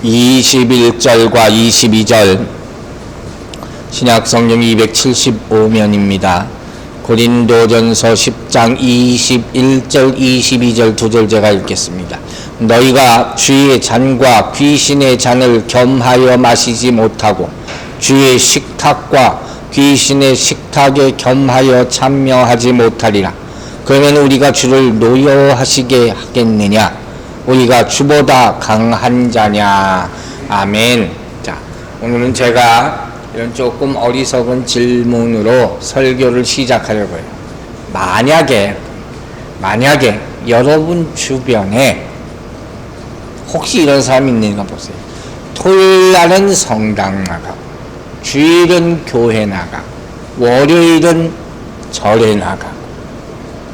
21절과 22절 신약성경 275면입니다. 고린도전서 10장 21절 22절 두 절 제가 읽겠습니다. 너희가 주의 잔과 귀신의 잔을 겸하여 마시지 못하고 주의 식탁과 귀신의 식탁에 겸하여 참여하지 못하리라. 그러면 우리가 주를 노여하시게 하겠느냐? 우리가 주보다 강한 자냐? 아멘. 자, 오늘은 제가 이런 조금 어리석은 질문으로 설교를 시작하려고 해요. 만약에 여러분 주변에 혹시 이런 사람이 있는가 보세요. 토요일날은 성당 나가고 주일은 교회 나가고 월요일은 절에 나가고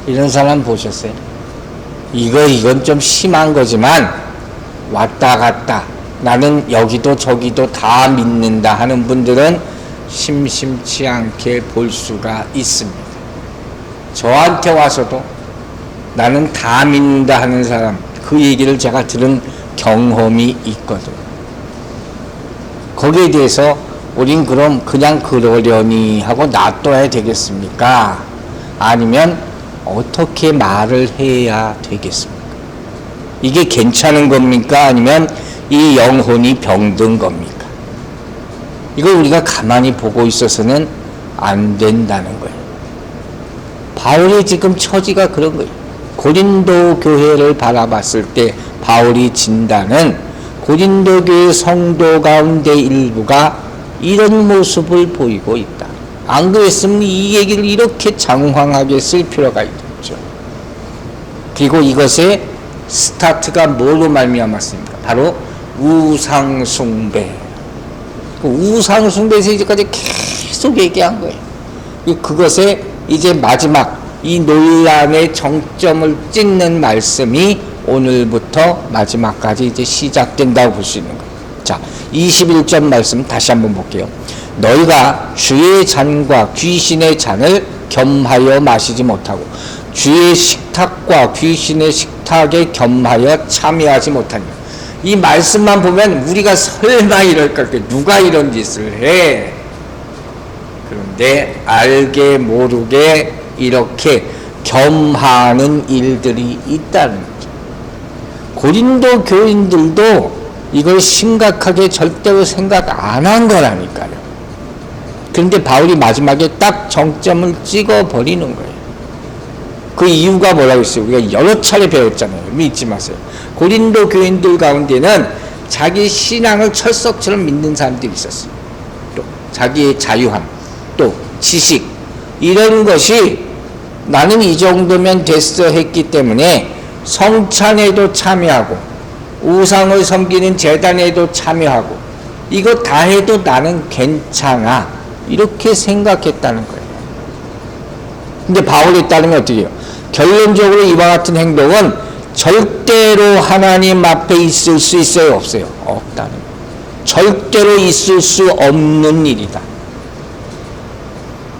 이런 사람 보셨어요? 이건 좀 심한 거지만 왔다 갔다 나는 여기도 저기도 다 믿는다 하는 분들은 심심치 않게 볼 수가 있습니다. 저한테 와서도 나는 다 믿는다 하는 사람, 그 얘기를 제가 들은 경험이 있거든요. 거기에 대해서 우린 그럼 그냥 그러려니 하고 놔둬야 되겠습니까? 아니면 어떻게 말을 해야 되겠습니까? 이게 괜찮은 겁니까? 아니면 이 영혼이 병든 겁니까? 이걸 우리가 가만히 보고 있어서는 안 된다는 거예요. 바울이 지금 처지가 그런 거예요. 고린도 교회를 바라봤을 때 바울이 진단은 고린도 교회 성도 가운데 일부가 이런 모습을 보이고 있다. 안 그랬으면 이 얘기를 이렇게 장황하게 쓸 필요가 있죠. 그리고 이것의 스타트가 뭘로 말미암았습니까? 바로 우상숭배. 그 우상숭배에서 이제까지 계속 얘기한 거예요. 그것에 이제 마지막 이 논란의 정점을 찍는 말씀이 오늘부터 마지막까지 이제 시작된다고 볼 수 있는 거예요. 자, 21절 말씀 다시 한번 볼게요. 너희가 주의 잔과 귀신의 잔을 겸하여 마시지 못하고 주의 식탁과 귀신의 식탁에 겸하여 참여하지 못하냐. 이 말씀만 보면 우리가 설마 이럴까? 누가 이런 짓을 해? 그런데 알게 모르게 이렇게 겸하는 일들이 있다는 거죠. 고린도 교인들도 이걸 심각하게 절대로 생각 안 한 거라니까요. 그런데 바울이 마지막에 딱 정점을 찍어버리는 거예요. 그 이유가 뭐라고 했어요? 우리가 여러 차례 배웠잖아요. 믿지 마세요. 고린도 교인들 가운데는 자기 신앙을 철석처럼 믿는 사람들이 있었어요. 또 자기의 자유함, 또 지식, 이런 것이 나는 이 정도면 됐어 했기 때문에 성찬에도 참여하고 우상을 섬기는 제단에도 참여하고 이거 다 해도 나는 괜찮아 이렇게 생각했다는 거예요. 근데 바울에 따르면 어떻게 해요? 결론적으로 이와 같은 행동은 절대로 하나님 앞에 있을 수 있어요? 없어요? 없다는 거예요. 절대로 있을 수 없는 일이다.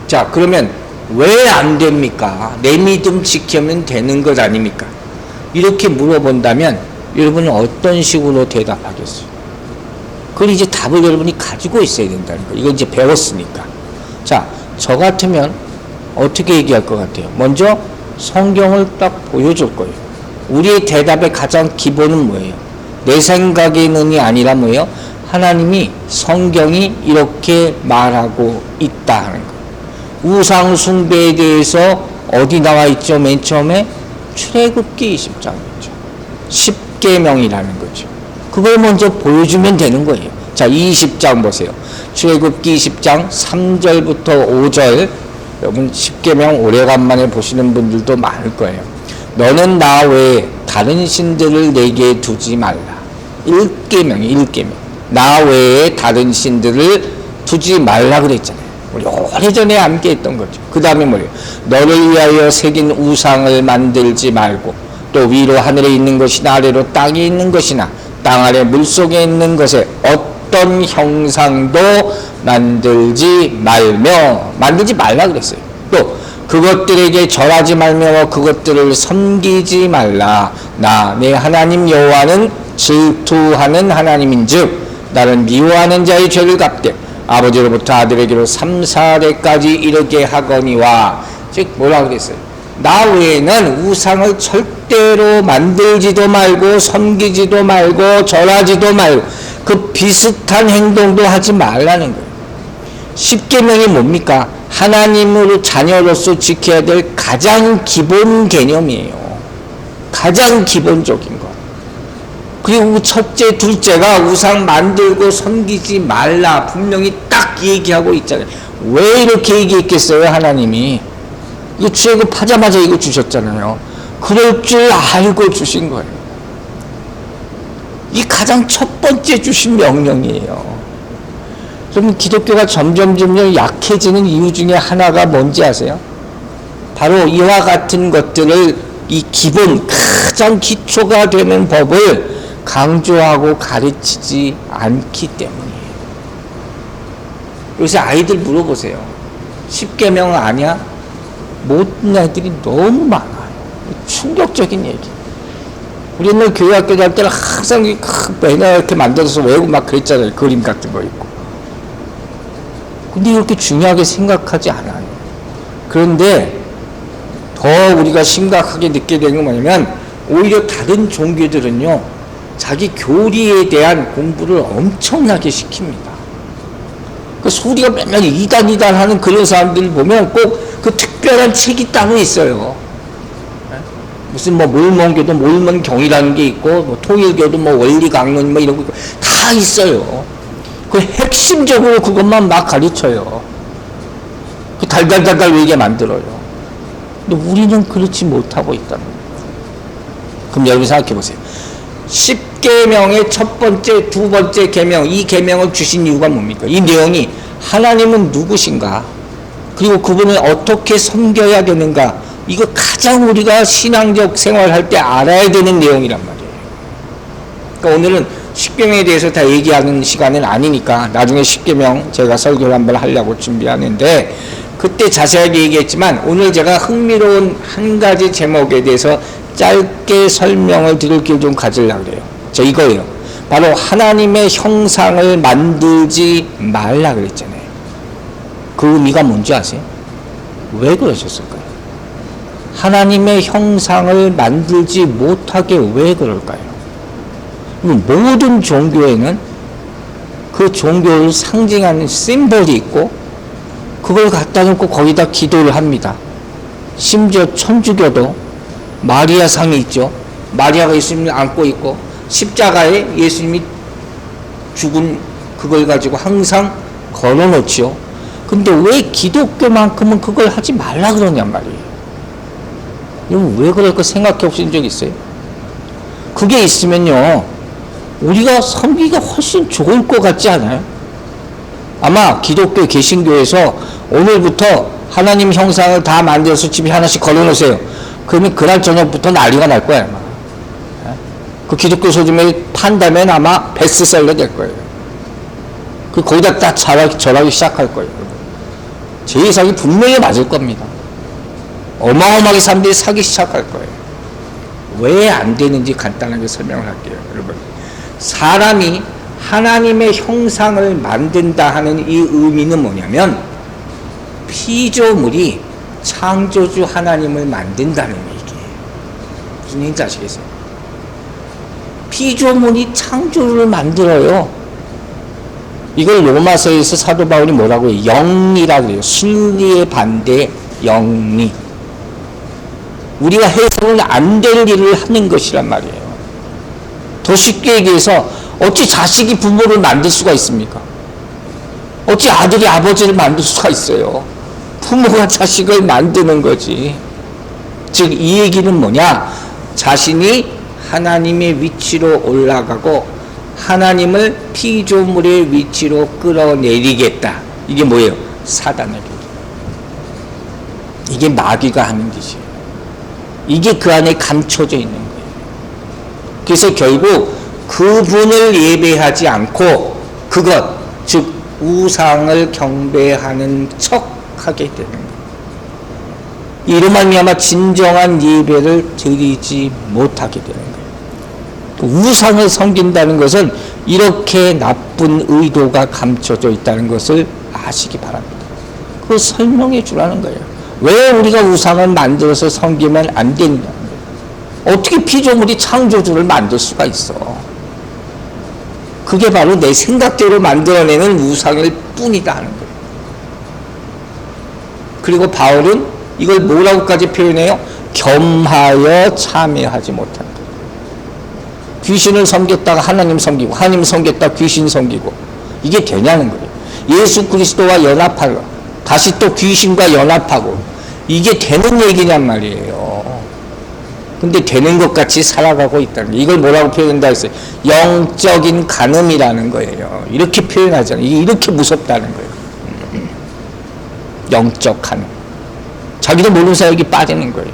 자, 그러면 왜 안 됩니까? 내 믿음 지키면 되는 것 아닙니까? 이렇게 물어본다면 여러분은 어떤 식으로 대답하겠어요? 그걸 이제 답을 여러분이 가지고 있어야 된다는 거예요. 이건 이제 배웠으니까. 자, 저 같으면 어떻게 얘기할 것 같아요? 먼저 성경을 딱 보여줄 거예요. 우리의 대답의 가장 기본은 뭐예요? 내 생각에는이 아니라 뭐예요? 하나님이 성경이 이렇게 말하고 있다 하는 거예요. 우상 숭배에 대해서 어디 나와 있죠? 맨 처음에 출애굽기 20장이죠. 10계명이라는 거죠. 그걸 먼저 보여주면 되는 거예요. 자, 20장 보세요. 출애굽기 20장 3절부터 5절. 여러분 10계명 오래간만에 보시는 분들도 많을 거예요. 너는 나 외에 다른 신들을 내게 두지 말라. 1계명이 나 외에 다른 신들을 두지 말라 그랬잖아요. 우리 오래전에 암기했던 거죠. 그 다음에 뭐예요? 너를 위하여 새긴 우상을 만들지 말고 또 위로 하늘에 있는 것이나 아래로 땅에 있는 것이나 땅 아래 물속에 있는 것에 어떤 형상도 만들지 말라 그랬어요. 또 그것들에게 절하지 말며 그것들을 섬기지 말라. 나 내 하나님 여호와는 질투하는 하나님인즉 나는 미워하는 자의 죄를 갚되 아버지로부터 아들에게로 3, 4대까지 이르게 하거니와. 즉 뭐라 그랬어요? 나 외에는 우상을 절대로 만들지도 말고 섬기지도 말고 절하지도 말고 그 비슷한 행동도 하지 말라는 거예요. 십계명이 뭡니까? 하나님으로 자녀로서 지켜야 될 가장 기본 개념이에요. 가장 기본적인 것. 그리고 첫째, 둘째가 우상 만들고 섬기지 말라 분명히 딱 얘기하고 있잖아요. 왜 이렇게 얘기했겠어요? 하나님이 이거 취급하자마자 이거 주셨잖아요. 그럴 줄 알고 주신 거예요. 이 가장 첫 번째 주신 명령이에요. 그럼 기독교가 점점 약해지는 이유 중에 하나가 뭔지 아세요? 바로 이와 같은 것들을 이 기본 가장 기초가 되는 법을 강조하고 가르치지 않기 때문이에요. 요새 아이들 물어보세요. 십계명 아냐? 모든 아이들이 너무 많아요. 충격적인 얘기. 우리 옛날 교회학교 다닐 때는 항상 배너 이렇게 만들어서 외우고 막 그랬잖아요. 그림 같은 거 있고. 근데 이렇게 중요하게 생각하지 않아요. 그런데 더 우리가 심각하게 느끼게 되는 건 뭐냐면 오히려 다른 종교들은요 자기 교리에 대한 공부를 엄청나게 시킵니다. 그 소리가 맨날 이단 하는 그런 사람들 보면 꼭 그 특별한 책이 따로 있어요. 무슨 뭐 몰몬교도 몰몬경이라는 게 있고 뭐 통일교도 뭐 원리강론 뭐 이런 거 다 있어요. 그 핵심적으로 그것만 막 가르쳐요. 그 달달달달 외게 만들어요. 근데 우리는 그렇지 못하고 있다는 거예요. 그럼 여러분 생각해 보세요. 10계명의 첫 번째, 두 번째 계명, 이 계명을 주신 이유가 뭡니까? 이 내용이 하나님은 누구신가? 그리고 그분을 어떻게 섬겨야 되는가? 이거 가장 우리가 신앙적 생활할 때 알아야 되는 내용이란 말이에요. 그러니까 오늘은 십계명에 대해서 다 얘기하는 시간은 아니니까 나중에 십계명 제가 설교를 한번 하려고 준비하는데 그때 자세하게 얘기했지만 오늘 제가 흥미로운 한 가지 제목에 대해서 짧게 설명을 드릴 기회를 좀 가지려고 그래요. 저 이거예요. 바로 하나님의 형상을 만들지 말라 그랬잖아요. 그 의미가 뭔지 아세요? 왜 그러셨을까요? 하나님의 형상을 만들지 못하게 왜 그럴까요? 모든 종교에는 그 종교를 상징하는 심볼이 있고 그걸 갖다 놓고 거기다 기도를 합니다. 심지어 천주교도 마리아 상이 있죠. 마리아가 예수님을 안고 있고 십자가에 예수님이 죽은 그걸 가지고 항상 걸어놓죠. 근데 왜 기독교만큼은 그걸 하지 말라 그러냔 말이에요. 여러분 왜 그럴까 생각해 보신 적 있어요? 그게 있으면요 우리가 섬기기가 훨씬 좋을 것 같지 않아요? 아마 기독교 개신교에서 오늘부터 하나님 형상을 다 만들어서 집에 하나씩 걸어놓으세요. 그러면 그날 저녁부터 난리가 날 거예요. 아마. 그 기독교 서점에 판다면 아마 베스트셀러 될 거예요. 그 거기다 딱 절하기 시작할 거예요. 제 예상이 분명히 맞을 겁니다. 어마어마하게 사람들이 사기 시작할 거예요. 왜 안 되는지 간단하게 설명을 할게요. 여러분 사람이 하나님의 형상을 만든다 하는 이 의미는 뭐냐면 피조물이 창조주 하나님을 만든다는 얘기예요. 무슨 얘기인지 아시겠어요? 피조물이 창조를 만들어요. 이걸 로마서에서 사도 바울이 뭐라고 해요? 영리라고 해요. 순리의 반대 영리. 우리가 해서는 안 될 일을 하는 것이란 말이에요. 더 쉽게 얘기해서 어찌 자식이 부모를 만들 수가 있습니까? 어찌 아들이 아버지를 만들 수가 있어요? 부모가 자식을 만드는 거지. 즉 이 얘기는 뭐냐? 자신이 하나님의 위치로 올라가고 하나님을 피조물의 위치로 끌어내리겠다. 이게 뭐예요? 사단의 교리. 이게 마귀가 하는 짓이에요. 이게 그 안에 감춰져 있는 거예요. 그래서 결국 그분을 예배하지 않고 그것, 즉 우상을 경배하는 척 하게 되는 거예요. 이로 말미암아 진정한 예배를 드리지 못하게 되는 거예요. 우상을 섬긴다는 것은 이렇게 나쁜 의도가 감춰져 있다는 것을 아시기 바랍니다. 그걸 설명해 주라는 거예요. 왜 우리가 우상을 만들어서 섬기면 안 되느냐는 거예요. 어떻게 피조물이 창조주를 만들 수가 있어. 그게 바로 내 생각대로 만들어내는 우상일 뿐이다 하는 거예요. 그리고 바울은 이걸 뭐라고까지 표현해요? 겸하여 참여하지 못한다. 귀신을 섬겼다가 하나님 섬기고, 하나님 섬겼다가 귀신 섬기고, 이게 되냐는 거예요. 예수 그리스도와 연합하고 다시 또 귀신과 연합하고, 이게 되는 얘기냔 말이에요. 근데 되는 것 같이 살아가고 있다는 거예요. 이걸 뭐라고 표현한다 했어요? 영적인 간음이라는 거예요. 이렇게 표현하잖아요. 이게 이렇게 무섭다는 거예요. 영적 간음. 자기도 모르는 사이에 빠지는 거예요.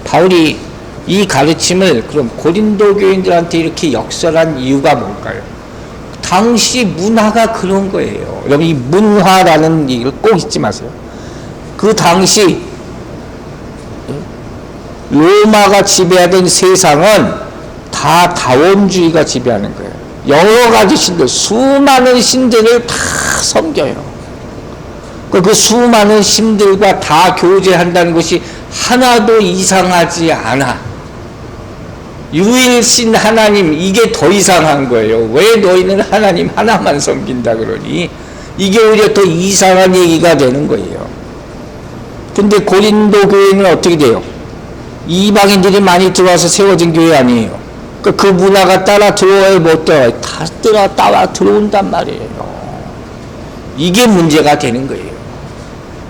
바울이 이 가르침을 그럼 고린도 교인들한테 이렇게 역설한 이유가 뭘까요? 당시 문화가 그런 거예요. 여러분, 이 문화라는 얘기를 꼭 잊지 마세요. 그 당시 로마가 지배하던 세상은 다 다원주의가 지배하는 거예요. 여러 가지 신들, 수많은 신들을 다 섬겨요. 그 수많은 신들과 다 교제한다는 것이 하나도 이상하지 않아. 유일신 하나님, 이게 더 이상한 거예요. 왜 너희는 하나님 하나만 섬긴다 그러니? 이게 오히려 더 이상한 얘기가 되는 거예요. 근데 고린도 교회는 어떻게 돼요? 이방인들이 많이 들어와서 세워진 교회 아니에요. 그 문화가 따라 들어와요, 못 들어와요? 다 따라 들어온단 말이에요. 이게 문제가 되는 거예요.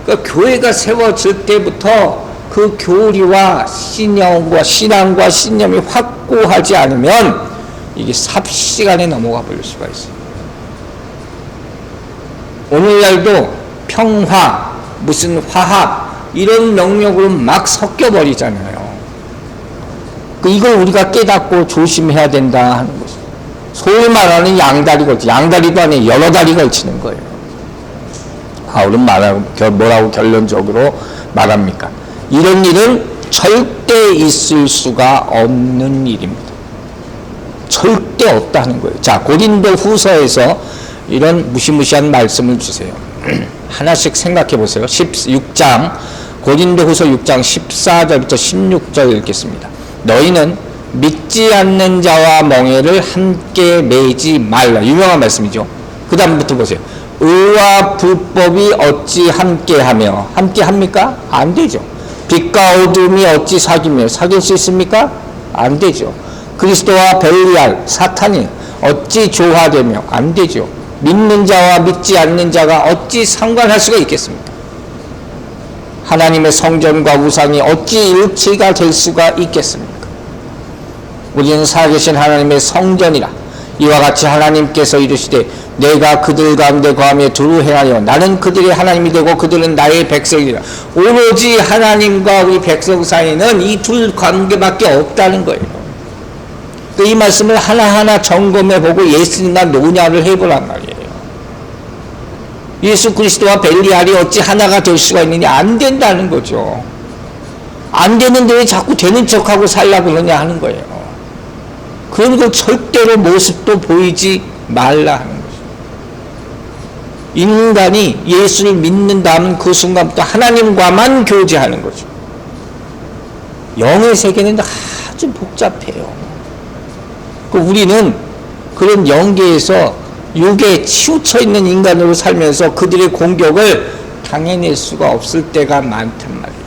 그러니까 교회가 세워질 때부터 그 교리와 신앙과 신념이 확고하지 않으면 이게 삽시간에 넘어가 버릴 수가 있어요. 오늘날도 평화, 무슨 화합 이런 명령으로 막 섞여버리잖아요. 이걸 우리가 깨닫고 조심해야 된다 하는 것이죠. 소위 말하는 양다리 걸치, 양다리도 아니에요. 여러 다리 걸치는 거예요. 바울은 뭐라고 결론적으로 말합니까? 이런 일은 절대 있을 수가 없는 일입니다. 절대 없다는 거예요. 자, 고린도 후서에서 이런 무시무시한 말씀을 주세요. 하나씩 생각해 보세요. 16장, 고린도 후서 6장 14절부터 16절 읽겠습니다. 너희는 믿지 않는 자와 멍에를 함께 매지 말라. 유명한 말씀이죠. 그 다음부터 보세요. 의와 불법이 어찌 함께하며, 함께합니까? 안 되죠. 빛과 어둠이 어찌 사귀며, 사귈 수 있습니까? 안 되죠. 그리스도와 벨리알, 사탄이 어찌 조화되며, 안 되죠. 믿는 자와 믿지 않는 자가 어찌 상관할 수가 있겠습니까? 하나님의 성전과 우상이 어찌 일치가 될 수가 있겠습니까? 우리는 살아계신 하나님의 성전이라. 이와 같이 하나님께서 이르시되 내가 그들 가운데 거하며 두루 행하여 나는 그들의 하나님이 되고 그들은 나의 백성이라. 오로지 하나님과 우리 백성 사이에는 이 둘 관계밖에 없다는 거예요. 이 말씀을 하나하나 점검해보고 예수님과 논의를 해보란 말이에요. 예수 그리스도와 벨리알이 어찌 하나가 될 수가 있느냐? 안 된다는 거죠. 안 되는데 왜 자꾸 되는 척하고 살려고 그러냐 하는 거예요. 그런 걸 절대로 모습도 보이지 말라 하는 거죠. 인간이 예수를 믿는다면 그 순간부터 하나님과만 교제하는 거죠. 영의 세계는 아주 복잡해요. 우리는 그런 영계에서 육에 치우쳐 있는 인간으로 살면서 그들의 공격을 당해낼 수가 없을 때가 많단 말이에요.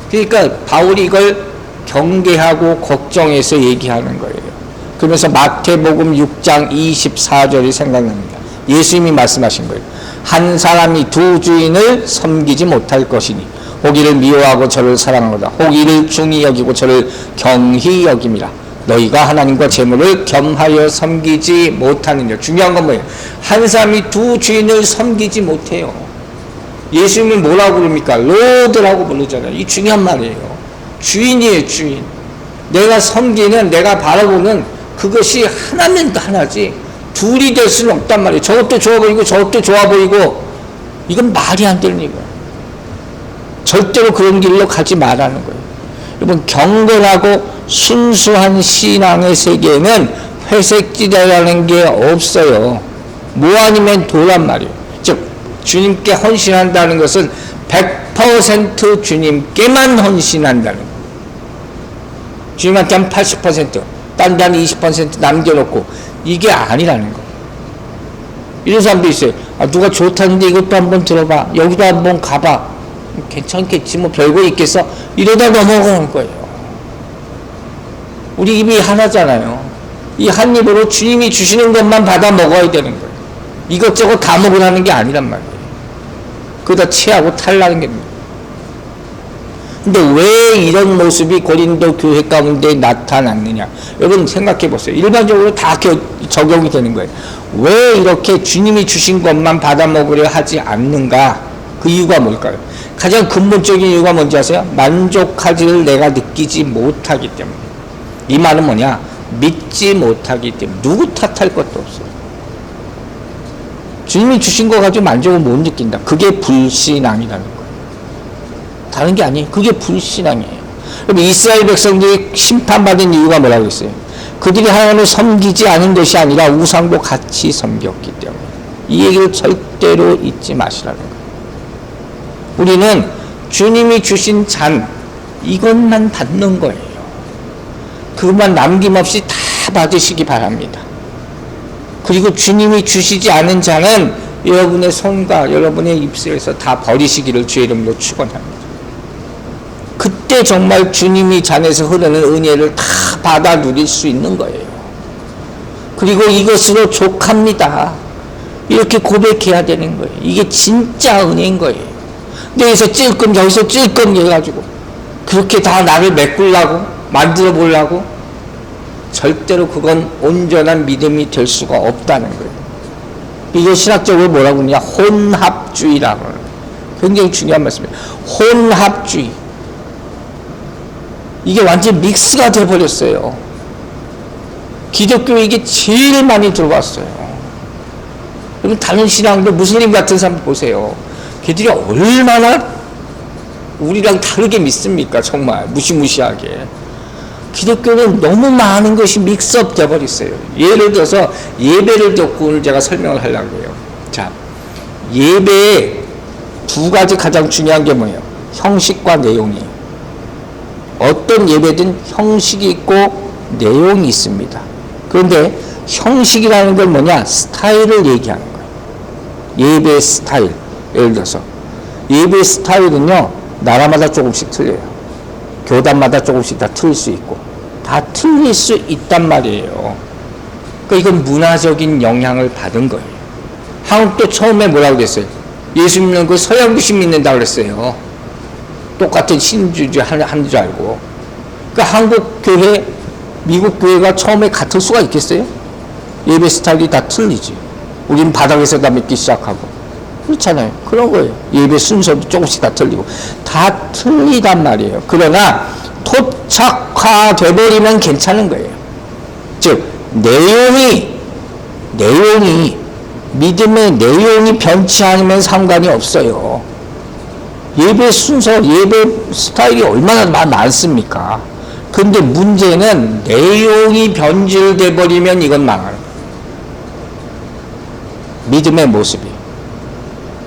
그러니까 바울이 이걸 경계하고 걱정해서 얘기하는 거예요. 그러면서 마태복음 6장 24절이 생각납니다. 예수님이 말씀하신 거예요. 한 사람이 두 주인을 섬기지 못할 것이니 혹 이를 미워하고 저를 사랑하거나 혹 이를 중히 여기고 저를 경히 여김이라. 너희가 하나님과 재물을 겸하여 섬기지 못하느냐. 중요한 건 뭐예요? 한 사람이 두 주인을 섬기지 못해요. 예수님이 뭐라고 부릅니까? 로드라고 부르잖아요. 이 중요한 말이에요. 주인이에요, 주인. 내가 섬기는, 내가 바라보는 그것이 하나면 하나지 둘이 될 수는 없단 말이에요. 저것도 좋아 보이고 저것도 좋아 보이고 이건 말이 안 되는 얘기예요. 절대로 그런 길로 가지 말라는 거예요. 여러분, 경건하고 순수한 신앙의 세계에는 회색지대라는 게 없어요. 뭐 아니면 도란 말이에요. 즉 주님께 헌신한다는 것은 100% 주님께만 헌신한다는 거예요. 주님한테 한 80%, 딴 데한 20% 남겨놓고, 이게 아니라는 거예요. 이런 사람도 있어요. 아, 누가 좋다는데 이것도 한번 들어봐, 여기도 한번 가봐, 괜찮겠지, 뭐 별거 있겠어, 이러다 넘어가는 거예요. 우리 입이 하나잖아요. 이 한 입으로 주님이 주시는 것만 받아 먹어야 되는 거예요. 이것저것 다 먹으라는 게 아니란 말이에요. 그러다 체하고 탈나는 게. 근데 왜 이런 모습이 고린도 교회 가운데 나타났느냐? 여러분 생각해 보세요. 일반적으로 다 적용이 되는 거예요. 왜 이렇게 주님이 주신 것만 받아 먹으려 하지 않는가? 그 이유가 뭘까요? 가장 근본적인 이유가 뭔지 아세요? 만족하지를 내가 느끼지 못하기 때문에. 이 말은 뭐냐? 믿지 못하기 때문에. 누구 탓할 것도 없어요. 주님이 주신 거 가지고 만족을 못 느낀다. 그게 불신앙이라는 거예요. 다른 게 아니에요. 그게 불신앙이에요. 그럼 이스라엘 백성들이 심판받은 이유가 뭐라고 했어요? 그들이 하나님을 섬기지 않은 것이 아니라 우상도 같이 섬겼기 때문에. 이 얘기를 절대로 잊지 마시라는 거예요. 우리는 주님이 주신 잔, 이것만 받는 거예요. 그것만 남김없이 다 받으시기 바랍니다. 그리고 주님이 주시지 않은 잔은 여러분의 손과 여러분의 입술에서 다 버리시기를 주의 이름으로 축원합니다. 그때 정말 주님이 잔에서 흐르는 은혜를 다 받아 누릴 수 있는 거예요. 그리고 이것으로 족합니다. 이렇게 고백해야 되는 거예요. 이게 진짜 은혜인 거예요. 근데 여기서 찔끔 저기서 찔끔 해가지고 그렇게 다 나를 메꾸려고 만들어 보려고, 절대로 그건 온전한 믿음이 될 수가 없다는 거예요. 이거 신학적으로 뭐라고 하느냐? 혼합주의라고 하는 거예요. 굉장히 중요한 말씀이에요. 혼합주의. 이게 완전 믹스가 돼버렸어요. 기독교에 이게 제일 많이 들어왔어요. 여러분, 다른 신앙도 무슬림 같은 사람 보세요. 걔들이 얼마나 우리랑 다르게 믿습니까? 정말 무시무시하게. 기독교는 너무 많은 것이 믹스업 돼버렸어요. 예를 들어서 예배를 듣고 오늘 제가 설명을 하려고 해요. 자, 예배에 두 가지 가장 중요한 게 뭐예요? 형식과 내용이에요. 어떤 예배든 형식이 있고 내용이 있습니다. 그런데 형식이라는 건 뭐냐? 스타일을 얘기하는 거예요. 예배 스타일. 예를 들어서 예배 스타일은요, 나라마다 조금씩 틀려요. 교단마다 조금씩 다 틀릴 수 있고, 다 틀릴 수 있단 말이에요. 그러니까 이건 문화적인 영향을 받은 거예요. 한국도 처음에 뭐라고 그랬어요? 예수 믿는 거 서양교신 믿는다고 그랬어요. 똑같은 신주주 하는 줄 알고. 그러니까 한국 교회, 미국 교회가 처음에 같을 수가 있겠어요? 예배 스타일이 다 틀리지. 우리는 바닥에서 다 믿기 시작하고. 그렇잖아요. 그런 거예요. 예배 순서도 조금씩 다 틀리고. 다 틀리단 말이에요. 그러나 토착화돼버리면 괜찮은 거예요. 즉, 내용이, 믿음의 내용이 변치 않으면 상관이 없어요. 예배 순서, 예배 스타일이 얼마나 많습니까? 근데 문제는 내용이 변질돼 버리면 이건 망하는 거예요. 믿음의 모습이.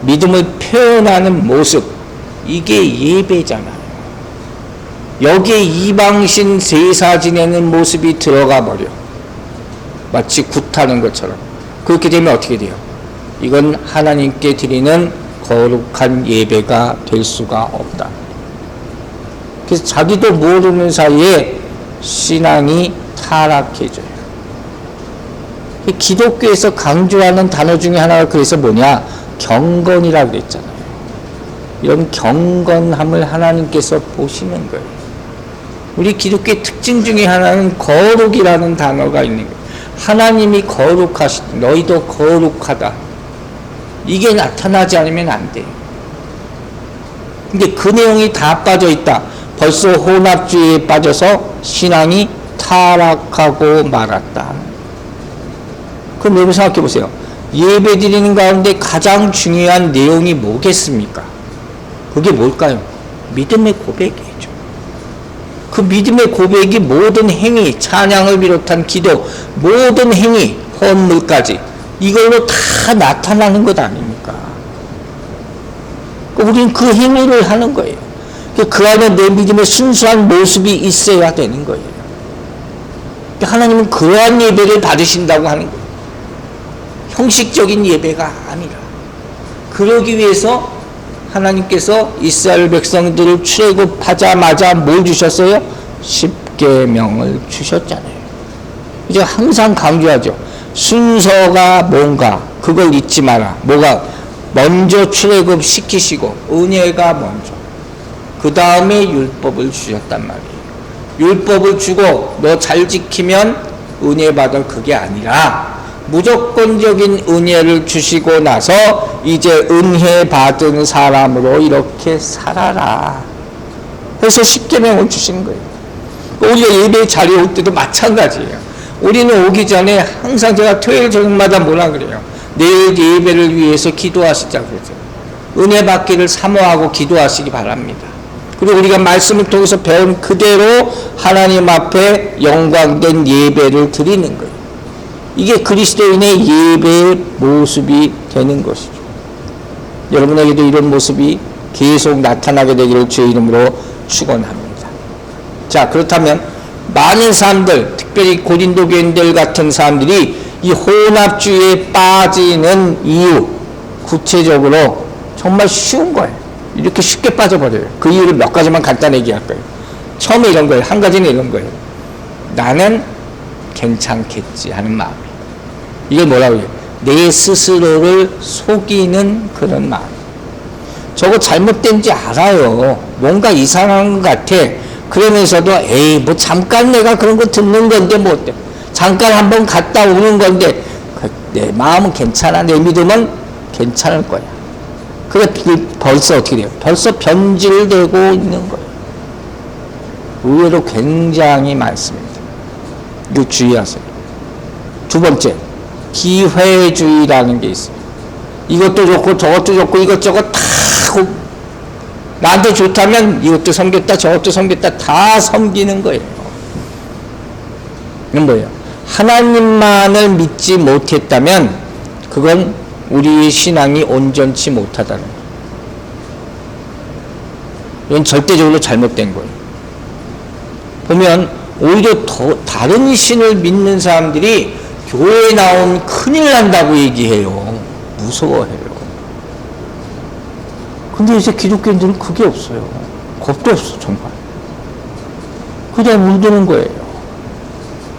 믿음을 표현하는 모습, 이게 예배잖아요. 여기에 이방신 제사 지내는 모습이 들어가 버려. 마치 굿하는 것처럼. 그렇게 되면 어떻게 돼요? 이건 하나님께 드리는 거룩한 예배가 될 수가 없다. 그래서 자기도 모르는 사이에 신앙이 타락해져요. 기독교에서 강조하는 단어 중에 하나가 그래서 뭐냐? 경건이라고 그랬잖아요. 이런 경건함을 하나님께서 보시는 거예요. 우리 기독교의 특징 중에 하나는 거룩이라는 단어가 있는 거예요. 하나님이 거룩하시다. 너희도 거룩하다. 이게 나타나지 않으면 안 돼요. 근데 그 내용이 다 빠져 있다. 벌써 혼합주의에 빠져서 신앙이 타락하고 말았다. 그럼 여러분 생각해 보세요. 예배 드리는 가운데 가장 중요한 내용이 뭐겠습니까? 그게 뭘까요? 믿음의 고백이죠. 그 믿음의 고백이 모든 행위, 찬양을 비롯한 기도, 모든 행위, 헌물까지 이걸로 다 나타나는 것 아닙니까? 우리는 그 행위를 하는 거예요. 그 안에 내 믿음의 순수한 모습이 있어야 되는 거예요. 하나님은 그러한 예배를 받으신다고 하는 거예요. 형식적인 예배가 아니라. 그러기 위해서 하나님께서 이스라엘 백성들을 출애굽하자마자 뭘 주셨어요? 십계명을 주셨잖아요. 이제 항상 강조하죠. 순서가 뭔가 그걸 잊지 마라. 뭐가 먼저 출애굽 시키시고 은혜가 먼저, 그 다음에 율법을 주셨단 말이에요. 율법을 주고 너 잘 지키면 은혜 받을, 그게 아니라 무조건적인 은혜를 주시고 나서 이제 은혜 받은 사람으로 이렇게 살아라 해서 십계명을 주신 거예요. 우리가 예배 자리에 올 때도 마찬가지예요. 우리는 오기 전에 항상 제가 토요일 저녁마다 뭐라 그래요? 내일 예배를 위해서 기도하시자고 그러죠. 은혜 받기를 사모하고 기도하시기 바랍니다. 그리고 우리가 말씀을 통해서 배운 그대로 하나님 앞에 영광된 예배를 드리는 거예요. 이게 그리스도인의 예배의 모습이 되는 것이죠. 여러분에게도 이런 모습이 계속 나타나게 되기를 주의 이름으로 축원합니다. 자, 그렇다면 많은 사람들, 특별히 고린도 교인들 같은 사람들이 이 혼합주의에 빠지는 이유, 구체적으로 정말 쉬운 거예요. 이렇게 쉽게 빠져버려요. 그 이유를 몇 가지만 간단히 얘기할 거예요. 처음에 이런 거예요. 한 가지는 이런 거예요. 나는 괜찮겠지 하는 마음. 이게 뭐라고 해요? 내 스스로를 속이는 그런 마음. 저거 잘못된지 알아요. 뭔가 이상한 것 같아. 그러면서도 에이 뭐 잠깐 내가 그런 거 듣는 건데 뭐 어때? 잠깐 한번 갔다 오는 건데 내 마음은 괜찮아. 내 믿음은 괜찮을 거야. 그게 벌써 어떻게 돼요? 벌써 변질되고 있는 거예요. 의외로 굉장히 많습니다. 이거 주의하세요. 두 번째, 기회주의라는 게 있어요. 이것도 좋고 저것도 좋고 이것저것 다 나한테 좋다면 이것도 섬겼다 저것도 섬겼다 다 섬기는 거예요. 이건 뭐예요? 하나님만을 믿지 못했다면 그건 우리의 신앙이 온전치 못하다는 거예요. 이건 절대적으로 잘못된 거예요. 보면 오히려 더 다른 신을 믿는 사람들이 교회에 나오면 큰일 난다고 얘기해요. 무서워해요. 근데 이제 기독교인들은 그게 없어요. 겁도 없어, 정말. 그냥 물드는 거예요.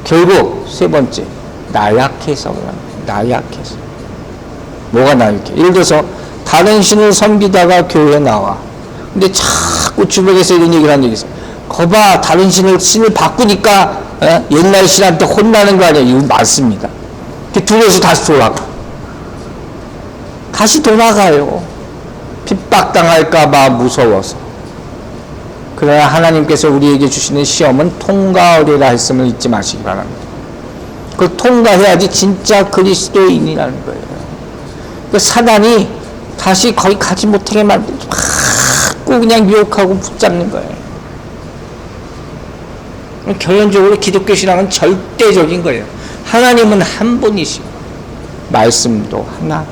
결국 세 번째, 나약해서 그런 거예요. 나약해서. 뭐가 나약해? 예를 들어서 다른 신을 섬기다가 교회에 나와. 근데 자꾸 주변에서 이런 얘기를 하는 얘기 있어요. 거봐, 다른 신을 바꾸니까 옛날 신한테 혼나는 거 아니야. 이거 맞습니다. 두려워서 다시 돌아가. 다시 돌아가요. 핍박당할까봐 무서워서. 그러나 하나님께서 우리에게 주시는 시험은 통과하리라 했음을 잊지 마시기 바랍니다. 그걸 통과해야지 진짜 그리스도인이라는 거예요. 그 사단이 다시 거기 가지 못하게 만들고 자꾸 그냥 유혹하고 붙잡는 거예요. 결론적으로 기독교 신앙은 절대적인 거예요. 하나님은 한 분이시고 말씀도 하나,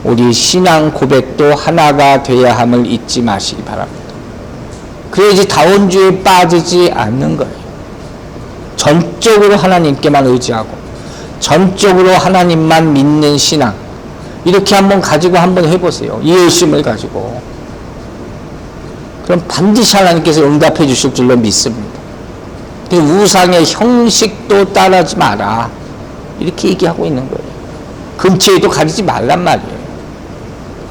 우리 신앙 고백도 하나가 되어야 함을 잊지 마시기 바랍니다. 그래야지 다원주의에 빠지지 않는 거예요. 전적으로 하나님께만 의지하고 전적으로 하나님만 믿는 신앙, 이렇게 한번 가지고 한번 해보세요. 이 열심을 가지고. 그럼 반드시 하나님께서 응답해 주실 줄로 믿습니다. 우상의 형식도 따르지 마라, 이렇게 얘기하고 있는 거예요. 근처에도 가리지 말란 말이에요.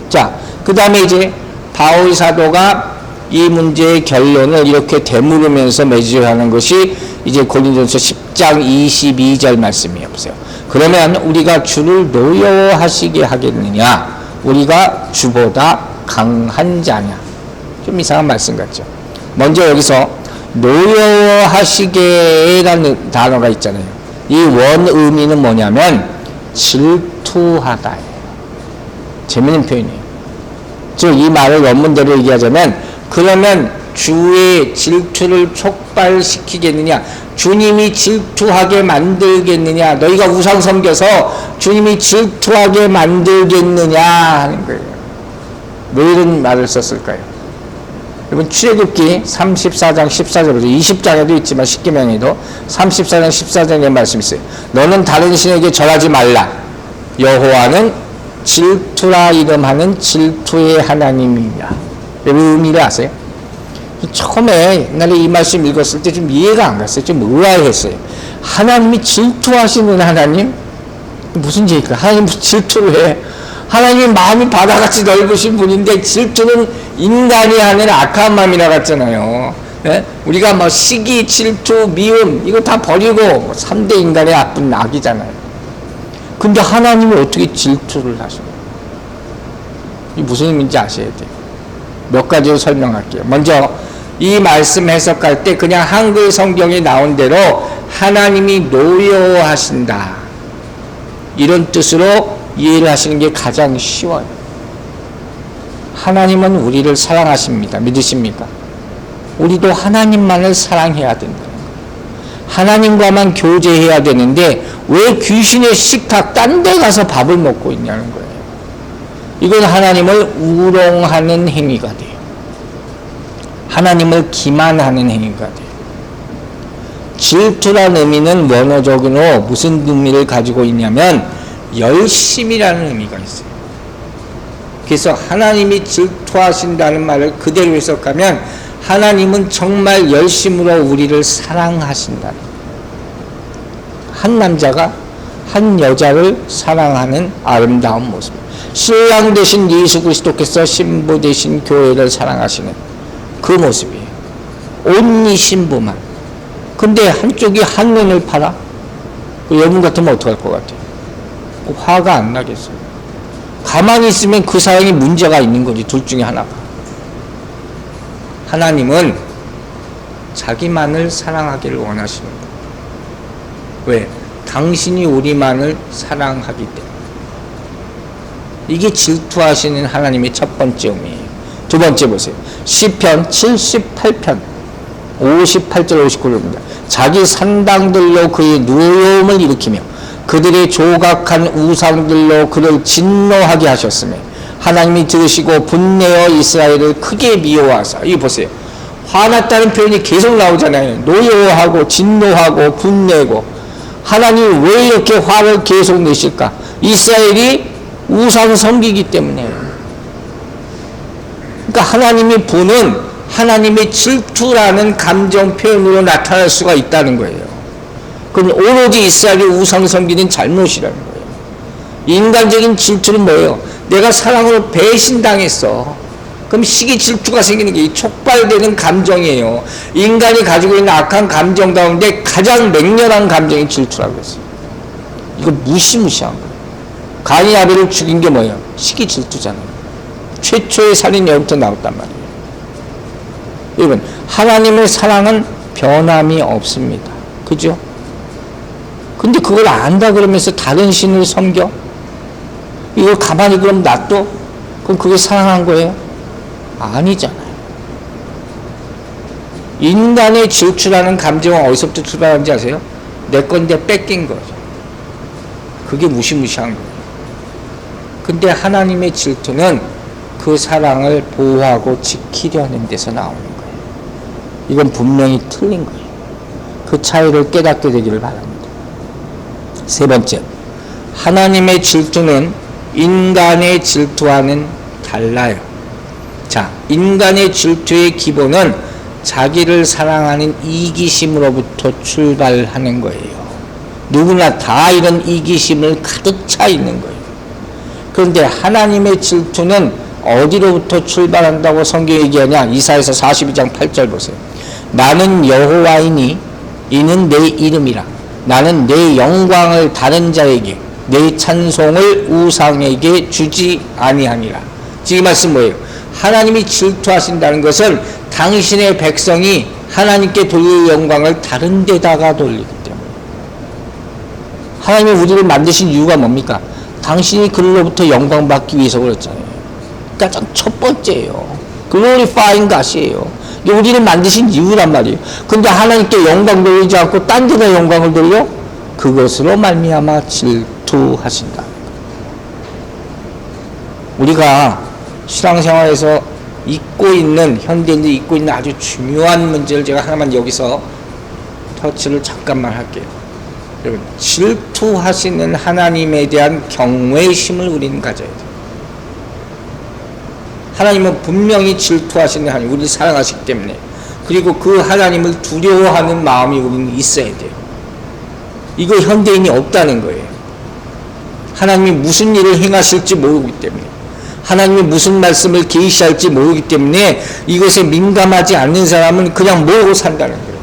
자, 그 다음에 이제 바울 사도가 이 문제의 결론을 이렇게 되물으면서 맺으하는 것이 이제 고린도전서 10장 22절 말씀이 없어요. 그러면 우리가 주를 노여워하시게 하겠느냐? 우리가 주보다 강한 자냐? 좀 이상한 말씀 같죠. 먼저 여기서 노여워하시게라는 단어가 있잖아요. 이 원 의미는 뭐냐면 질투하다예요. 재밌는 표현이에요. 즉 이 말을 원문대로 얘기하자면, 그러면 주의 질투를 촉발시키겠느냐? 주님이 질투하게 만들겠느냐? 너희가 우상 섬겨서 주님이 질투하게 만들겠느냐? 하는 거예요. 왜 이런 말을 썼을까요? 여러분, 출애굽기 34장 14절부터 20장에도 있지만 십계명에도 34장 14장에 말씀이 있어요. 너는 다른 신에게 절하지 말라. 여호와는 질투라 이름하는 질투의 하나님이냐. 여러분, 의미를 아세요? 처음에 옛날에 이 말씀 읽었을 때 좀 이해가 안 갔어요. 좀 의아했어요. 하나님이 질투하시는 하나님? 무슨 얘기일까? 하나님 무슨 질투를 해? 하나님의 마음이 바다같이 넓으신 분인데 질투는 인간이 하는 악한 마음이라 같잖아요. 예? 우리가 뭐 시기, 질투, 미움 이거 다 버리고 3대 인간의 나쁜 악이잖아요. 근데 하나님이 어떻게 질투를 하셔요? 이 무슨 의미인지 아셔야 돼요. 몇 가지로 설명할게요. 먼저 이 말씀 해석할 때 그냥 한글 성경에 나온 대로 하나님이 노여워하신다 이런 뜻으로 이해를 하시는 게 가장 쉬워요. 하나님은 우리를 사랑하십니다. 믿으십니까? 우리도 하나님만을 사랑해야 된다. 하나님과만 교제해야 되는데 왜 귀신의 식탁 딴 데 가서 밥을 먹고 있냐는 거예요. 이건 하나님을 우롱하는 행위가 돼요. 하나님을 기만하는 행위가 돼요. 질투라는 의미는 원어적으로 무슨 의미를 가지고 있냐면 열심이라는 의미가 있어요. 그래서 하나님이 질투하신다는 말을 그대로 해석하면 하나님은 정말 열심으로 우리를 사랑하신다. 한 남자가 한 여자를 사랑하는 아름다운 모습. 신랑 되신 예수 그리스도께서 신부 되신 교회를 사랑하시는 그 모습이에요. 온리 신부만. 근데 한쪽이 한눈을 팔아? 여러분 같으면 어떡할 것 같아요? 화가 안 나겠어요. 가만히 있으면 그 사랑이 문제가 있는 거지. 둘 중에 하나가. 하나님은 자기만을 사랑하기를 원하십니다. 왜? 당신이 우리만을 사랑하기 때문에. 이게 질투하시는 하나님의 첫 번째 의미예요. 두 번째 보세요. 시편 78편 58절 59절입니다. 자기 산당들로 그의 노여움을 일으키며 그들의 조각한 우상들로 그를 진노하게 하셨으며 하나님이 들으시고 분내어 이스라엘을 크게 미워하사. 이거 보세요. 화났다는 표현이 계속 나오잖아요. 노여워하고 진노하고 분내고. 하나님이 왜 이렇게 화를 계속 내실까? 이스라엘이 우상 섬기기 때문에. 그러니까 하나님의 분은 하나님의 질투라는 감정 표현으로 나타날 수가 있다는 거예요. 그럼 오로지 이스라엘이 우상 섬기는 잘못이라는 거예요. 인간적인 질투는 뭐예요? 내가 사랑으로 배신당했어. 그럼 시기 질투가 생기는 게 촉발되는 감정이에요. 인간이 가지고 있는 악한 감정 가운데 가장 맹렬한 감정이 질투라고 했어요. 이거 무시무시한 거예요. 가인이 아벨을 죽인 게 뭐예요? 시기 질투잖아요. 최초의 살인이 여기부터 나왔단 말이에요. 여러분, 하나님의 사랑은 변함이 없습니다. 그죠? 근데 그걸 안다 그러면서 다른 신을 섬겨? 이걸 가만히 그럼 놔둬? 그럼 그게 사랑한 거예요? 아니잖아요. 인간의 질투라는 감정은 어디서부터 출발하는지 아세요? 내 건데 뺏긴 거죠. 그게 무시무시한 거예요. 근데 하나님의 질투는 그 사랑을 보호하고 지키려는 데서 나오는 거예요. 이건 분명히 틀린 거예요. 그 차이를 깨닫게 되기를 바랍니다. 세 번째, 하나님의 질투는 인간의 질투와는 달라요. 자, 인간의 질투의 기본은 자기를 사랑하는 이기심으로부터 출발하는 거예요. 누구나 다 이런 이기심을 가득 차 있는 거예요. 그런데 하나님의 질투는 어디로부터 출발한다고 성경이 얘기하냐? 이사야서 42장 8절 보세요. 나는 여호와이니 이는 내 이름이라. 나는 내 영광을 다른 자에게 내 찬송을 우상에게 주지 아니하니라. 지금 말씀 뭐예요? 하나님이 질투하신다는 것은 당신의 백성이 하나님께 돌릴 영광을 다른 데다가 돌리기 때문에. 하나님이 우리를 만드신 이유가 뭡니까? 당신이 그로부터 영광 받기 위해서 그렇잖아요. 가장 첫 번째예요. glorifying God이에요. 이게 우리를 만드신 이유란 말이에요. 근데 하나님께 영광 돌리지 않고 딴 데다 영광을 돌려? 그것으로 말미암아 질투하신다. 우리가 신앙생활에서 잊고 있는, 현대인들이 잊고 있는 아주 중요한 문제를 제가 하나만 여기서 터치를 잠깐만 할게요. 여러분, 질투하시는 하나님에 대한 경외심을 우리는 가져야 돼요. 하나님은 분명히 질투하시는 하나님, 우리를 사랑하시기 때문에, 그리고 그 하나님을 두려워하는 마음이 우리는 있어야 돼요. 이거 현대인이 없다는 거예요. 하나님이 무슨 일을 행하실지 모르기 때문에, 하나님이 무슨 말씀을 계시할지 모르기 때문에 이것에 민감하지 않는 사람은 그냥 모르고 산다는 거예요.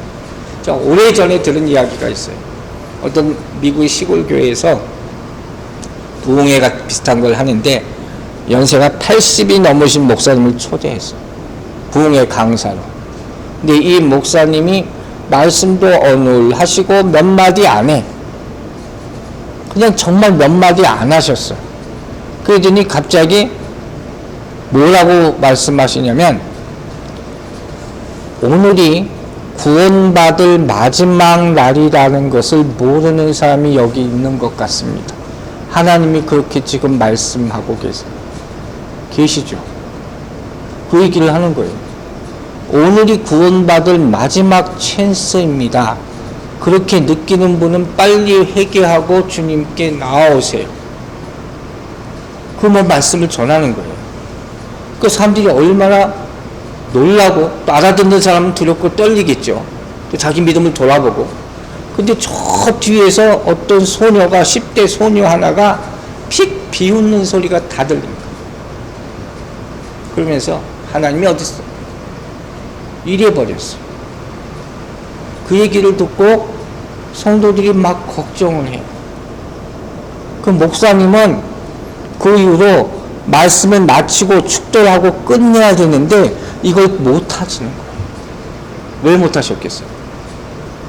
자, 오래전에 들은 이야기가 있어요. 어떤 미국의 시골 교회에서 부흥회가 비슷한 걸 하는데 연세가 80이 넘으신 목사님을 초대했어요. 부흥회 강사로. 근데 이 목사님이 말씀도 어눌하시고 몇 마디 안 해. 그냥 정말 몇 마디 안 하셨어요. 그러더니 갑자기 뭐라고 말씀하시냐면, 오늘이 구원받을 마지막 날이라는 것을 모르는 사람이 여기 있는 것 같습니다. 하나님이 그렇게 지금 말씀하고 계시죠. 그 얘기를 하는 거예요. 오늘이 구원받을 마지막 찬스입니다. 그렇게 느끼는 분은 빨리 회개하고 주님께 나아오세요. 그 말씀을 전하는 거예요. 그 사람들이 얼마나 놀라고, 또 알아듣는 사람은 두렵고 떨리겠죠. 또 자기 믿음을 돌아보고. 근데 저 뒤에서 어떤 소녀가, 10대 소녀 하나가 픽 비웃는 소리가 다 들립니다. 그러면서 하나님이 어딨어? 이래버렸어요. 그 얘기를 듣고 성도들이 막 걱정을 해요. 그 목사님은 그 이후로 말씀을 마치고 축도하고 끝내야 되는데 이걸 못 하시는 거예요. 왜 못 하셨겠어요?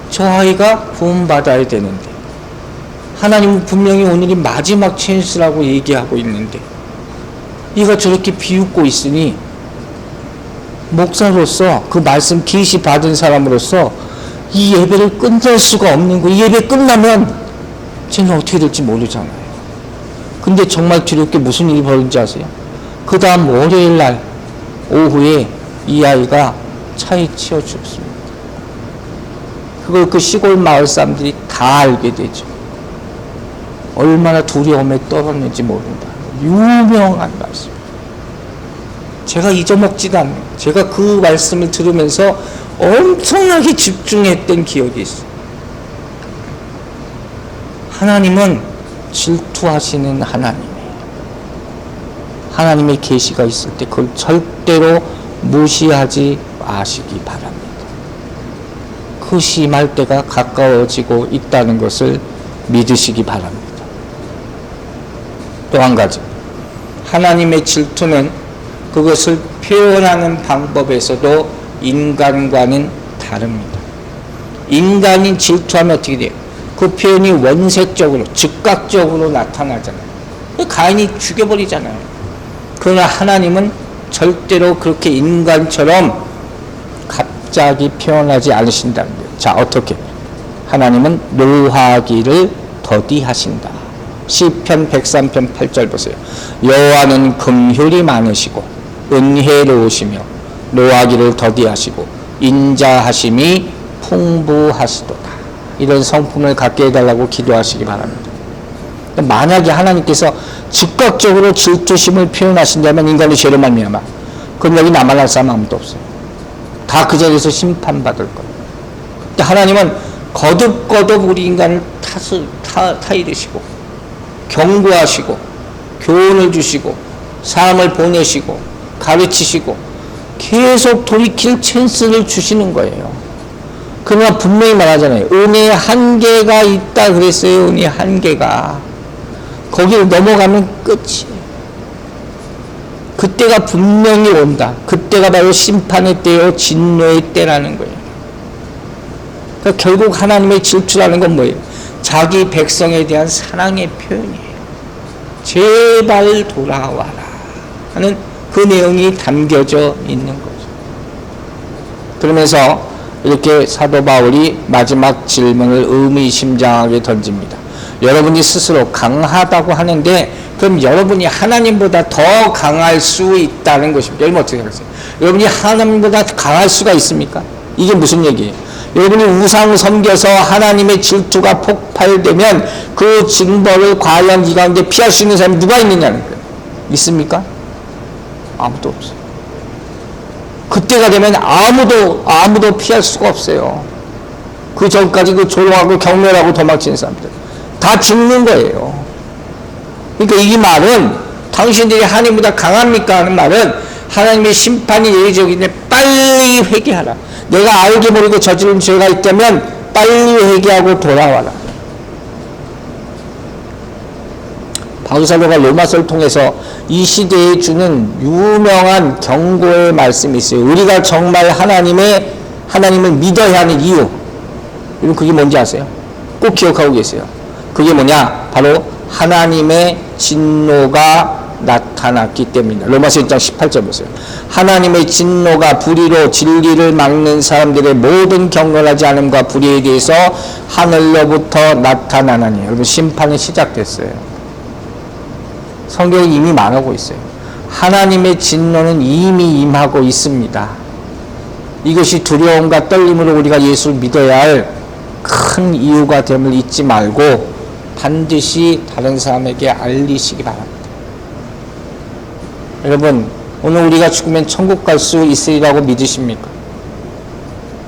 저 아이가 구원받아야 되는데, 하나님은 분명히 오늘이 마지막 찬스라고 얘기하고 있는데 이가 저렇게 비웃고 있으니 목사로서, 그 말씀 계시 받은 사람으로서 이 예배를 끝낼 수가 없는 거예요. 이 예배 끝나면 쟤는 어떻게 될지 모르잖아요. 근데 정말 두렵게 무슨 일이 벌어진지 아세요? 그 다음 월요일 날 오후에 이 아이가 차에 치여 죽습니다. 그걸 그 시골 마을 사람들이 다 알게 되죠. 얼마나 두려움에 떨었는지 모른다. 유명한 말씀. 제가 잊어먹지도 않는, 제가 그 말씀을 들으면서 엄청나게 집중했던 기억이 있어요. 하나님은 질투하시는 하나님이에요. 하나님의 계시가 있을 때 그걸 절대로 무시하지 마시기 바랍니다. 그 심할 때가 가까워지고 있다는 것을 믿으시기 바랍니다. 또 한 가지, 하나님의 질투는 그것을 표현하는 방법에서도 인간과는 다릅니다. 인간이 질투하면 어떻게 돼요? 그 표현이 원색적으로, 즉각적으로 나타나잖아요. 가인이 죽여버리잖아요. 그러나 하나님은 절대로 그렇게 인간처럼 갑자기 표현하지 않으신다는 거예요. 자, 어떻게? 하나님은 노하기를 더디하신다. 시편 103편 8절 보세요. 여호와는 긍휼이 많으시고 은혜로우시며 노하기를 더디하시고 인자하심이 풍부하시도다. 이런 성품을 갖게 해달라고 기도하시기 바랍니다. 만약에 하나님께서 즉각적으로 질투심을 표현하신다면 인간의 죄로 말미암아, 그럼 여기 남아날 사람 아무도 없어요. 다 그 자리에서 심판받을 거예요. 근데 하나님은 거듭거듭 우리 인간을 타이르시고 경고하시고 교훈을 주시고 사람을 보내시고 가르치시고 계속 돌이킬 찬스를 주시는 거예요. 그러나 분명히 말하잖아요. 은혜의 한계가 있다 그랬어요. 은혜의 한계가. 거기를 넘어가면 끝이에요. 그때가 분명히 온다. 그때가 바로 심판의 때요, 진노의 때라는 거예요. 그러니까 결국 하나님의 질투라는 건 뭐예요? 자기 백성에 대한 사랑의 표현이에요. 제발 돌아와라 하는 그 내용이 담겨져 있는 거죠. 그러면서 이렇게 사도 바울이 마지막 질문을 의미심장하게 던집니다. 여러분이 스스로 강하다고 하는데 그럼 여러분이 하나님보다 더 강할 수 있다는 것입니다. 여러분 어떻게 생각하세요? 여러분이 하나님보다 강할 수가 있습니까? 이게 무슨 얘기예요? 여러분이 우상 섬겨서 하나님의 질투가 폭발되면 그 징벌을 과연 이 가운데 피할 수 있는 사람이 누가 있느냐는 거예요. 있습니까? 아무도 없어요. 그때가 되면 아무도 피할 수가 없어요. 그 전까지 그 조롱하고 경멸하고 도망치는 사람들 다 죽는 거예요. 그러니까 이 말은 당신들이 하나님보다 강합니까? 하는 말은 하나님의 심판이 예정인데 빨리 회개하라. 내가 알게 모르게 저지른 죄가 있다면 빨리 회개하고 돌아와라. 바울사도가 로마서를 통해서 이 시대에 주는 유명한 경고의 말씀이 있어요. 우리가 정말 하나님을 믿어야 하는 이유. 여러분 그게 뭔지 아세요? 꼭 기억하고 계세요. 그게 뭐냐? 바로 하나님의 진노가 나타났기 때문이다. 로마서 1장 18절 보세요. 하나님의 진노가 불의로 진리를 막는 사람들의 모든 경건하지 않음과 불의에 대해서 하늘로부터 나타나나니. 여러분 심판이 시작됐어요. 성경이 이미 말하고 있어요. 하나님의 진노는 이미 임하고 있습니다. 이것이 두려움과 떨림으로 우리가 예수를 믿어야 할 큰 이유가 됨을 잊지 말고 반드시 다른 사람에게 알리시기 바랍니다. 여러분 오늘 우리가 죽으면 천국 갈 수 있으리라고 믿으십니까?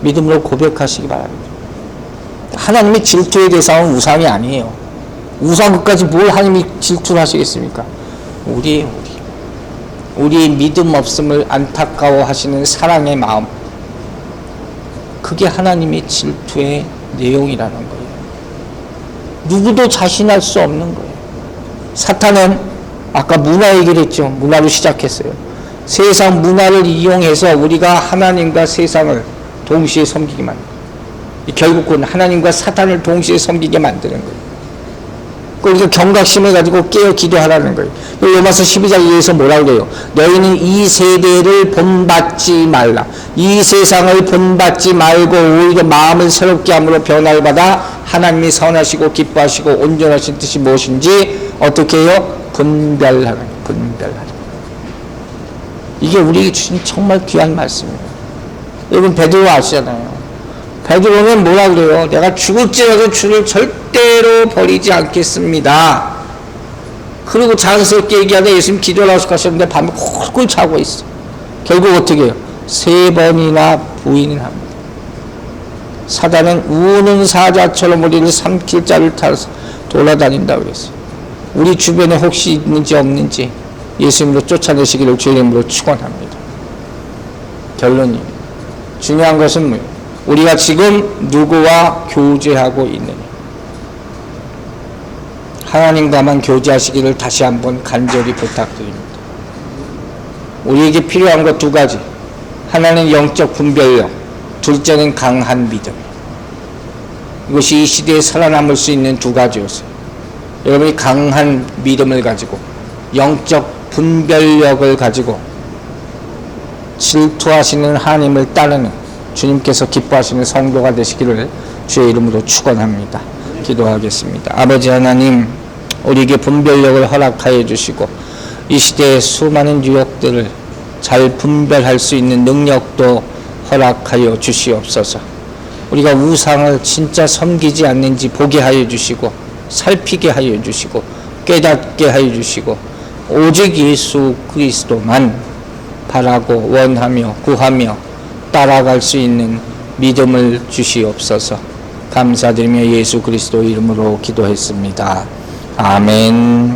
믿음으로 고백하시기 바랍니다. 하나님의 질투의 대상은 우상이 아니에요. 우상 끝까지 뭘 하나님이 질투를 하시겠습니까? 우리의 믿음 없음을 안타까워 하시는 사랑의 마음, 그게 하나님의 질투의 내용이라는 거예요. 누구도 자신할 수 없는 거예요. 사탄은 아까 문화 얘기를 했죠. 문화로 시작했어요. 세상 문화를 이용해서 우리가 하나님과 세상을 동시에 섬기게 만들어요. 결국은 하나님과 사탄을 동시에 섬기게 만드는 거예요. 그러니까 경각심을 가지고 깨어 기도하라는 거예요. 로마서 12장 2에서 뭐라고 그래요? 너희는 이 세대를 본받지 말라. 이 세상을 본받지 말고 오히려 마음을 새롭게 함으로 변화를 받아 하나님이 선하시고 기뻐하시고 온전하신 뜻이 무엇인지 어떻게 해요? 분별하라. 이게 우리에게 주신 정말 귀한 말씀이에요. 여러분 베드로 아시잖아요. 베드로는 뭐라 그래요? 내가 죽을지라도 주를 절대로 버리지 않겠습니다. 그리고 자연스럽게 얘기하다 예수님 기도를 하셨는데 밤에 콜콜 자고 있어. 결국 어떻게 해요? 3번이나 부인을 합니다. 사단은 우는 사자처럼 우리를 삼킬 자를 타서 돌아다닌다고 그랬어요. 우리 주변에 혹시 있는지 없는지 예수님으로 쫓아내시기를 주의 이름으로 축원합니다. 결론이 중요한 것은 뭐예요? 우리가 지금 누구와 교제하고 있느냐. 하나님과만 교제하시기를 다시 한번 간절히 부탁드립니다. 우리에게 필요한 것 2가지. 하나는 영적 분별력, 둘째는 강한 믿음. 이것이 이 시대에 살아남을 수 있는 2가지였어요. 여러분이 강한 믿음을 가지고 영적 분별력을 가지고 질투하시는 하나님을 따르는 주님께서 기뻐하시는 성도가 되시기를 주의 이름으로 축원합니다. 기도하겠습니다. 아버지 하나님, 우리에게 분별력을 허락하여 주시고 이 시대의 수많은 유혹들을 잘 분별할 수 있는 능력도 허락하여 주시옵소서. 우리가 우상을 진짜 섬기지 않는지 보게 하여 주시고 살피게 하여 주시고 깨닫게 하여 주시고 오직 예수 그리스도만 바라고 원하며 구하며 따라갈 수 있는 믿음을 주시옵소서. 감사드리며 예수 그리스도 이름으로 기도했습니다. 아멘.